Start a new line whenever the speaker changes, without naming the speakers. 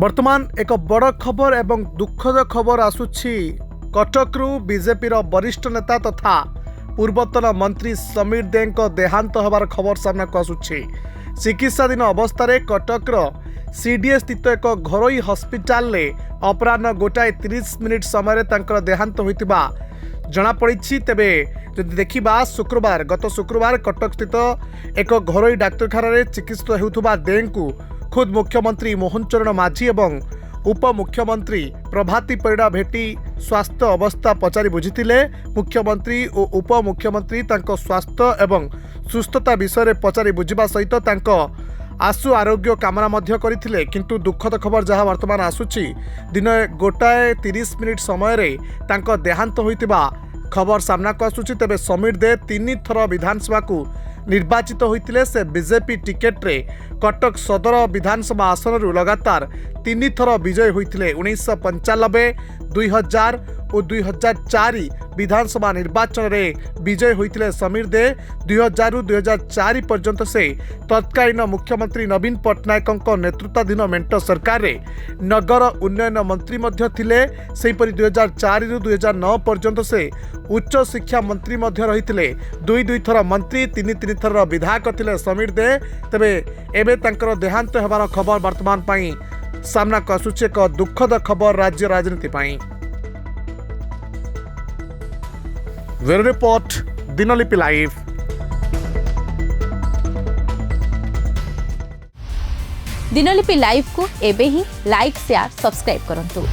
वर्तमान एक बड़ खबर एवं दुखद खबर आसुछि कटकरू बीजेपी वरिष्ठ नेता तथा पूर्वतन मंत्री समीर देंको देहांत होबार खबर सामना को आसुछि। चिकित्साधीन अवस्था कटकर सीडीएस स्थित एक घरोई हस्पिटाल अपराह गोटाए 30 मिनिट समय देहांत होइतिबा जनापड़ी। तेबे जदि देखिबा शुक्रवार गत शुक्रवार कटक स्थित एक घरोई डाक्तखाना चिकित्सित हेउथुबा देंकु खुद मुख्यमंत्री मोहन चरण माझी एवं उपमुख्यमंत्री प्रभाती परिड़ा भेटी स्वास्थ्य अवस्था पचारि बुझिथिले। मुख्यमंत्री और उपमुख्यमंत्री तांको स्वास्थ्य एवं सुस्थता विषय पचारि बुझिबा सहित तांको आशु आरोग्य कामना मध्य करथिले। किंतु दुखद खबर जहां वर्तमान आसुछि दिन गोटाए 30 मिनिट समय रे तांको देहांत होइतिबा खबर सामना को आसुछि। तेबे समीर दे 3 थर विधानसभा को निर्वाचित होइतिले। से बीजेपी टिकेट रे कटक सदर विधानसभा आसन रु लगातार 3 थर विजय होइतिले। 1995, 2000 और 2004 विधानसभा निर्वाचन रे विजय होइतिले समीर दे। 2000 रु 2004 पर्यंत से तत्कालीन मुख्यमंत्री नवीन पट्टनायक नेतृत्वाधीन मेंट सरकार रे नगर उन्नयन मंत्री मध्य थिले। सेहीपरि 2004 रु 2009 पर्यंत से उच्च शिक्षा मंत्री मध्य रहितिले। 2 थर मंत्री 3 थर विधायक थिले समीर दे। तेबे एबे तांकर देहांत हेबार खबर वर्तमान पई सामना को आसुछि। एक दुखद खबर राज्य राजनीति पई। Bureau report Dinalipi live.
Dinalipi live को एबे ही लाइक शेयर सब्सक्राइब करंतु।